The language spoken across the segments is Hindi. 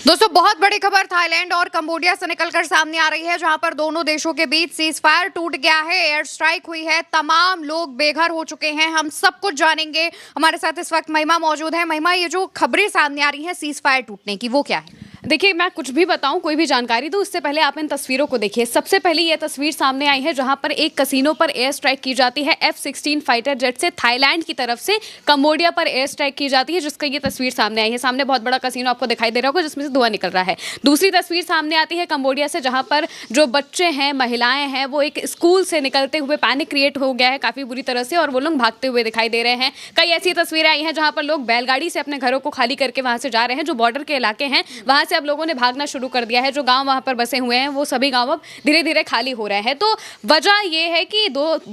दोस्तों बहुत बड़ी खबर थाईलैंड और कंबोडिया से निकलकर सामने आ रही है, जहां पर दोनों देशों के बीच सीज फायर टूट गया है, एयर स्ट्राइक हुई है, तमाम लोग बेघर हो चुके हैं। हम सब कुछ जानेंगे। हमारे साथ इस वक्त महिमा मौजूद है। महिमा, ये जो खबरें सामने आ रही हैं सीज फायर टूटने की, वो क्या है? देखिए, मैं कुछ भी बताऊं, कोई भी जानकारी दूं, उससे पहले आप इन तस्वीरों को देखिए। सबसे पहले ये तस्वीर सामने आई है जहां पर एक कसिनो पर एयर स्ट्राइक की जाती है F-16 फाइटर जेट से। थाईलैंड की तरफ से कंबोडिया पर एयर स्ट्राइक की जाती है, जिसका ये तस्वीर सामने आई है। सामने बहुत बड़ा कसिनो आपको दिखाई दे रहा होगा, जिसमें से धुआं निकल रहा है। दूसरी तस्वीर सामने आती है कंबोडिया से, जहां पर जो बच्चे हैं, महिलाएं हैं, वो एक स्कूल से निकलते हुए, पैनिक क्रिएट हो गया है काफी बुरी तरह से, और वो लोग भागते हुए दिखाई दे रहे हैं। कई ऐसी तस्वीरें आई हैं जहां पर लोग बैलगाड़ी से अपने घरों को खाली करके वहां से जा रहे हैं। जो बॉर्डर के इलाके हैं, वहां से अब लोगों ने भागना शुरू कर दिया है। जो गांव वहां पर बसे हुए हैं, वो सभी गांव अब धीरे धीरे खाली हो रहे हैं। तो वजह यह है कि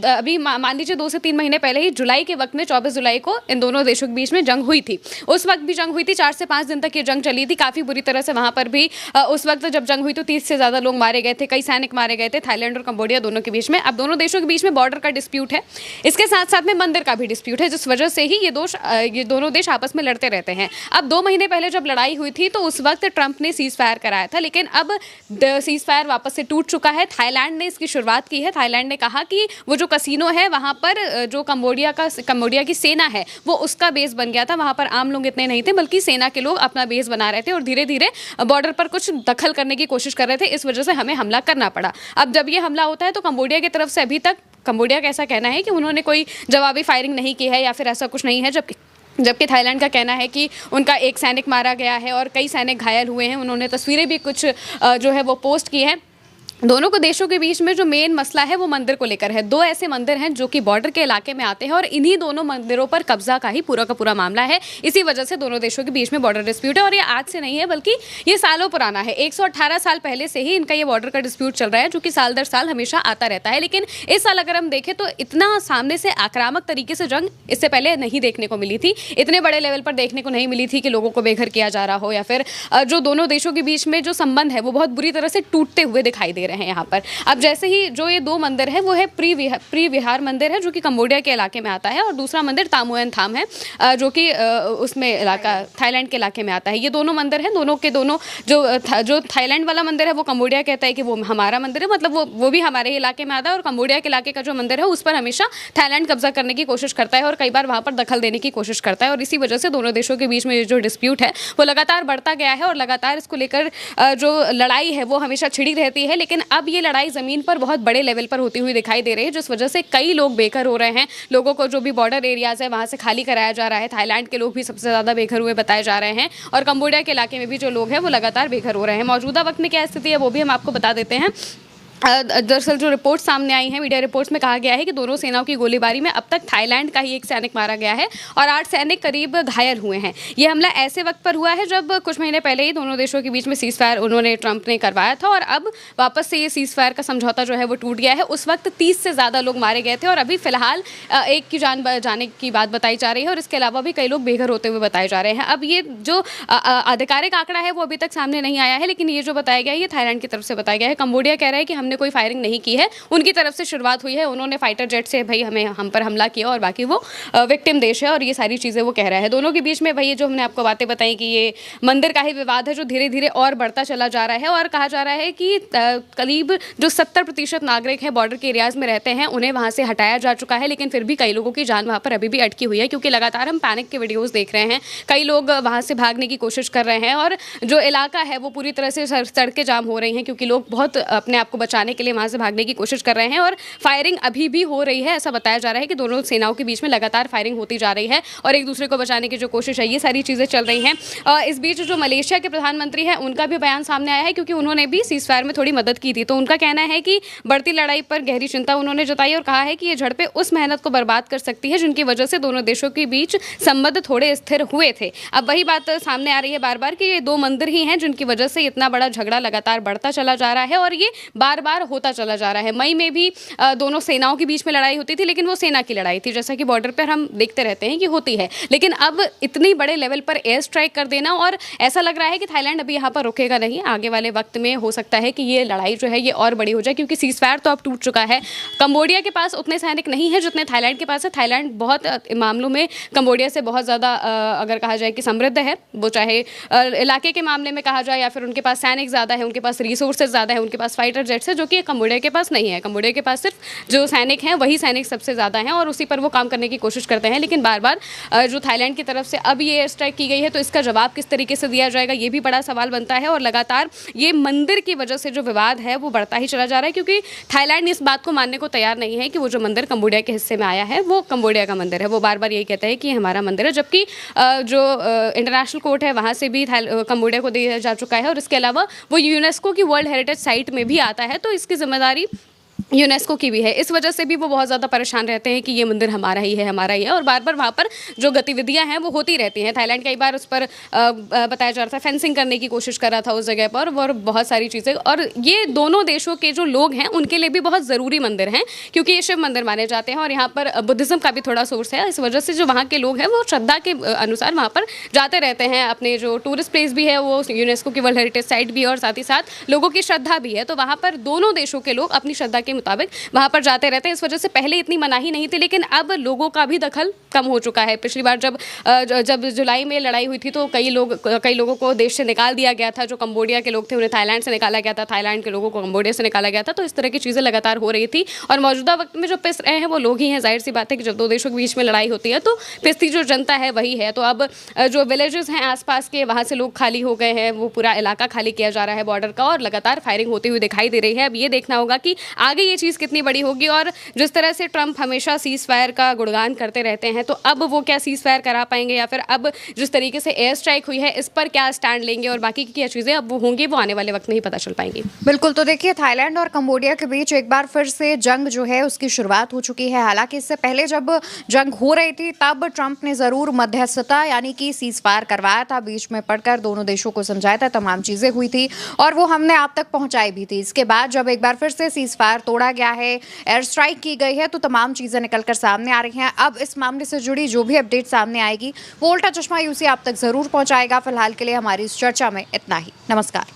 अभी मान लीजिए 2 से 3 महीने पहले ही जुलाई के वक्त में 24 जुलाई को इन दोनों देशों के बीच में जंग हुई थी। उस वक्त भी जंग हुई थी, 4 से 5 दिन तक ये जंग चली थी काफी बुरी तरह से। वहां पर भी उस वक्त जब जंग हुई तो 30 से ज्यादा लोग मारे गए थे, कई सैनिक मारे गए थे थाईलैंड और कंबोडिया दोनों के बीच में। अब दोनों देशों के बीच में बॉर्डर का डिस्प्यूट है, इसके साथ साथ में मंदिर का भी डिस्प्यूट है, जिस वजह से ही ये दोनों देश आपस में लड़ते रहते हैं। अब 2 महीने पहले जब लड़ाई हुई थी तो उस वक्त ट्रंप ने सीज फायर कराया था, लेकिन अब सीज फायर वापस से टूट चुका है। थाईलैंड ने इसकी शुरुआत की है। थाईलैंड ने कहा कि वो जो कसिनो है वहां पर जो कंबोडिया की सेना है, वो उसका बेस बन गया था। वहां पर आम लोग इतने नहीं थे, बल्कि सेना के लोग अपना बेस बना रहे थे और धीरे धीरे बॉर्डर पर कुछ दखल करने की कोशिश कर रहे थे। इस वजह से हमें हमला करना पड़ा। अब जब ये हमला होता है तो कंबोडिया की तरफ से अभी तक कंबोडिया का ऐसा कहना है कि उन्होंने कोई जवाबी फायरिंग नहीं की है या फिर ऐसा कुछ नहीं है, जबकि थाईलैंड का कहना है कि उनका एक सैनिक मारा गया है और कई सैनिक घायल हुए हैं। उन्होंने तस्वीरें भी कुछ जो है वो पोस्ट की हैं। दोनों को देशों के बीच में जो मेन मसला है वो मंदिर को लेकर है। 2 ऐसे मंदिर हैं जो कि बॉर्डर के इलाके में आते हैं और इन्हीं दोनों मंदिरों पर कब्जा का ही पूरा का पूरा मामला है। इसी वजह से दोनों देशों के बीच में बॉर्डर डिस्प्यूट है और ये आज से नहीं है, बल्कि ये सालों पुराना है। 118 साल पहले से ही इनका ये बॉर्डर का डिस्प्यूट चल रहा है, जो कि साल दर साल हमेशा आता रहता है। लेकिन इस साल अगर हम देखें तो इतना सामने से आक्रामक तरीके से जंग इससे पहले नहीं देखने को मिली थी, इतने बड़े लेवल पर देखने को नहीं मिली थी कि लोगों को बेघर किया जा रहा हो, या फिर जो दोनों देशों के बीच में जो संबंध है वो बहुत बुरी तरह से टूटते हुए दिखाई दे रहे हैं यहाँ पर। अब जैसे ही जो ये 2 मंदिर है, वो है प्री विहार मंदिर है, जो कि कंबोडिया के इलाके में आता है, और दूसरा मंदिर तामुएन थाम है, जो कि उसमें इलाका थाईलैंड के इलाके में आता है। ये दोनों मंदिर हैं, दोनों के दोनों जो थाईलैंड वाला मंदिर है वो कंबोडिया कहता है कि वो हमारा मंदिर है, मतलब वो भी हमारे ही इलाके में आता है, और कंबोडिया के इलाके का जो मंदिर है उस पर हमेशा थाईलैंड कब्जा करने की कोशिश करता है और कई बार वहाँ पर दखल देने की कोशिश करता है। और इसी वजह से दोनों देशों के बीच में जो डिस्प्यूट है वो लगातार बढ़ता गया है और लगातार इसको लेकर जो लड़ाई है वो हमेशा छिड़ी रहती है। लेकिन अब ये लड़ाई ज़मीन पर बहुत बड़े लेवल पर होती हुई दिखाई दे रही है, जिस वजह से कई लोग बेघर हो रहे हैं। लोगों को जो भी बॉर्डर एरियाज है वहाँ से खाली कराया जा रहा है। थाईलैंड के लोग भी सबसे ज़्यादा बेघर हुए बताए जा रहे हैं, और कंबोडिया के इलाके में भी जो लोग हैं वो लगातार बेघर हो रहे हैं। मौजूदा वक्त में क्या स्थिति है वो भी हम आपको बता देते हैं। दरअसल जो रिपोर्ट सामने आई है, मीडिया रिपोर्ट्स में कहा गया है कि दोनों सेनाओं की गोलीबारी में अब तक थाईलैंड का ही एक सैनिक मारा गया है और 8 सैनिक करीब घायल हुए हैं। ये हमला ऐसे वक्त पर हुआ है जब कुछ महीने पहले ही दोनों देशों के बीच में सीज फायर उन्होंने ट्रंप ने करवाया था, और अब वापस से ये सीज फायर का समझौता जो है वो टूट गया है। उस वक्त 30 से ज़्यादा लोग मारे गए थे और अभी फिलहाल एक की जान जाने की बात बताई जा रही है, और इसके अलावा भी कई लोग बेघर होते हुए बताए जा रहे हैं। अब ये जो आधिकारिक आंकड़ा है वो अभी तक सामने नहीं आया है, लेकिन ये जो बताया गया है ये थाईलैंड की तरफ से बताया गया है। कंबोडिया कह रहा है कि हमने कोई फायरिंग नहीं की है, उनकी तरफ से शुरुआत हुई है, उन्होंने फाइटर जेट से भाई हम पर हमला किया और बाकी वो विक्टिम देश है, और ये सारी चीज़ें वो कह रहा है। दोनों के बीच में वही जो हमने आपको बातें बताई कि ये मंदिर का ही विवाद है जो धीरे धीरे और बढ़ता चला जा रहा है, और कहा जा रहा है कि करीब जो 70% नागरिक हैं बॉर्डर के एरियाज में रहते हैं उन्हें वहाँ से हटाया जा चुका है, लेकिन फिर भी कई लोगों की जान वहाँ पर अभी भी अटकी हुई है, क्योंकि लगातार हम पैनिक के वीडियोज़ देख रहे हैं। कई लोग वहाँ से भागने की कोशिश कर रहे हैं और जो इलाका है वो पूरी तरह से सड़कें जाम हो रही हैं, क्योंकि लोग बहुत अपने आप को बचाने के लिए वहाँ से भागने की कोशिश कर रहे हैं, और फायरिंग अभी भी हो रही है। ऐसा बताया जा रहा है कि दोनों सेनाओं के बीच में लगातार फायरिंग होती जा रही है और एक दूसरे को बचाने की जो कोशिश है ये सारी चीज़ें चल रही हैं। इस बीच जो मलेशिया के प्रधानमंत्री हैं उनका भी बयान सामने आया है, क्योंकि उन्होंने भी सीज फायर में थोड़ी मदद की थी। तो उनका कहना है कि बढ़ती लड़ाई पर गहरी चिंता उन्होंने जताई और कहा है कि ये झड़पें उस मेहनत को बर्बाद कर सकती है जिनकी वजह से दोनों देशों के बीच संबंध थोड़े स्थिर हुए थे। अब वही बात सामने आ रही है बार बार कि ये 2 मंदिर ही हैं जिनकी वजह से इतना बड़ा झगड़ा लगातार बढ़ता चला जा रहा है, और ये बार बार होता चला जा रहा है। मई में भी दोनों सेनाओं के बीच में लड़ाई होती थी, लेकिन वो सेना की लड़ाई थी, जैसा कि बॉर्डर पर हम देखते रहते हैं कि होती है। लेकिन अब इतनी बड़े लेवल पर एयर स्ट्राइक कर देना, और ऐसा लग रहा है कि थाईलैंड अभी यहाँ पर रुकेगा नहीं। आगे वाले वक्त में हो सकता है कि ये लड़ाई जो है ये और बड़ी हो जाए, क्योंकि सीज फायर तो अब टूट चुका है। कंबोडिया के पास उतने सैनिक नहीं है जितने थाईलैंड के पास है। थाईलैंड बहुत मामलों में कंबोडिया से बहुत ज़्यादा अगर कहा जाए कि समृद्ध है, वो चाहे इलाके के मामले में कहा जाए या फिर उनके पास सैनिक ज़्यादा है, उनके पास रिसोर्सेज ज़्यादा है, उनके पास फाइटर जेट्स है, जो कि कंबोडिया के पास नहीं है। कंबोडिया के पास सिर्फ जो सैनिक हैं वही सैनिक सबसे ज़्यादा हैं और उसी पर वो काम करने की कोशिश करते हैं। लेकिन बार बार जो थाईलैंड की तरफ से अब ये एयर स्ट्राइक की गई है, तो इसका जवाब किस तरीके से दिया जाएगा, ये भी बड़ा सवाल बनता है। और लगातार ये मंदिर की वजह से जो विवाद है वो बढ़ता ही चला जा रहा है, क्योंकि थाईलैंड इस बात को मानने को तैयार नहीं है कि वो जो मंदिर कंबोडिया के हिस्से में आया है वो कंबोडिया का मंदिर है। वो बार बार यही कहता है कि ये हमारा मंदिर है, जबकि जो इंटरनेशनल कोर्ट है वहाँ से भी कंबोडिया को दिया जा चुका है। और इसके अलावा वो यूनेस्को की वर्ल्ड हेरिटेज साइट में भी आता है, तो इसकी जिम्मेदारी यूनेस्को की भी है। इस वजह से भी वो बहुत ज़्यादा परेशान रहते हैं कि ये मंदिर हमारा ही है, हमारा ही है। और बार बार वहाँ पर जो गतिविधियाँ हैं वो होती रहती हैं। थाईलैंड कई बार उस पर बताया जा रहा था, फेंसिंग करने की कोशिश कर रहा था उस जगह पर, और बहुत सारी चीज़ें। और ये दोनों देशों के जो लोग हैं उनके लिए भी बहुत ज़रूरी मंदिर हैं, क्योंकि ये शिव मंदिर माने जाते हैं और यहाँ पर बुद्धिज़्म का भी थोड़ा सोर्स है। इस वजह से जो वहाँ के लोग हैं वो श्रद्धा के अनुसार वहाँ पर जाते रहते हैं। अपने जो टूरिस्ट प्लेस भी है वो यूनेस्को की वर्ल्ड हेरिटेज साइट भी है, और साथ ही साथ लोगों की श्रद्धा भी है। तो वहाँ पर दोनों देशों के लोग अपनी श्रद्धा के मुताबिक वहाँ पर जाते रहते हैं। इस वजह से पहले इतनी मनाही नहीं थी, लेकिन अब लोगों का भी दखल कम हो चुका है। पिछली बार जब जुलाई में लड़ाई हुई थी तो कई लोगों को देश से निकाल दिया गया था। जो कंबोडिया के लोग थे उन्हें थाईलैंड से निकाला गया था, थाईलैंड के लोगों को कंबोडिया से निकाला गया था। तो इस तरह की चीज़ें लगातार हो रही थी, और मौजूदा वक्त में जो पिस रहे हैं वो लोग ही हैं। जाहिर सी बात है कि जब दो देशों के बीच में लड़ाई होती है तो पिसती जो जनता है वही है। तो अब जो विलेजेस हैं आसपास के, वहाँ से लोग खाली हो गए हैं, वो पूरा इलाका खाली किया जा रहा है बॉर्डर का, और लगातार फायरिंग होती हुई दिखाई दे रही है। अब ये देखना होगा कि आगे ये चीज़ कितनी बड़ी होगी। और जिस तरह से ट्रंप हमेशा सीज फायर का गुणगान करते रहते हैं, तो अब वो क्या सीज फायर करा पाएंगे, या फिर अब जिस तरीके से एयर स्ट्राइक हुई है इस पर क्या स्टैंड लेंगे, और बाकी की क्या चीज़ें अब वो होंगी, वो आने वाले वक्त में ही पता चल पाएंगी। बिल्कुल। तो देखिए, थाईलैंड और कंबोडिया के बीच एक बार फिर से जंग जो है उसकी शुरुआत हो चुकी है। हालांकि इससे पहले जब जंग हो रही थी तब ट्रंप ने ज़रूर मध्यस्थता यानी कि सीज फायर करवाया था, बीच में पड़कर दोनों देशों को समझाया था, तमाम चीज़ें हुई थी और वो हमने आप तक पहुँचाई भी थी। इसके बाद जब एक बार फिर से सीज फायर तोड़ा गया है, एयर स्ट्राइक की गई है, तो तमाम चीज़ें निकलकर सामने आ रही हैं। अब इस मामले से जुड़ी जो भी अपडेट सामने आएगी वो उल्टा चश्मा यूसी आप तक ज़रूर पहुँचाएगा। फिलहाल के लिए हमारी इस चर्चा में इतना ही। नमस्कार।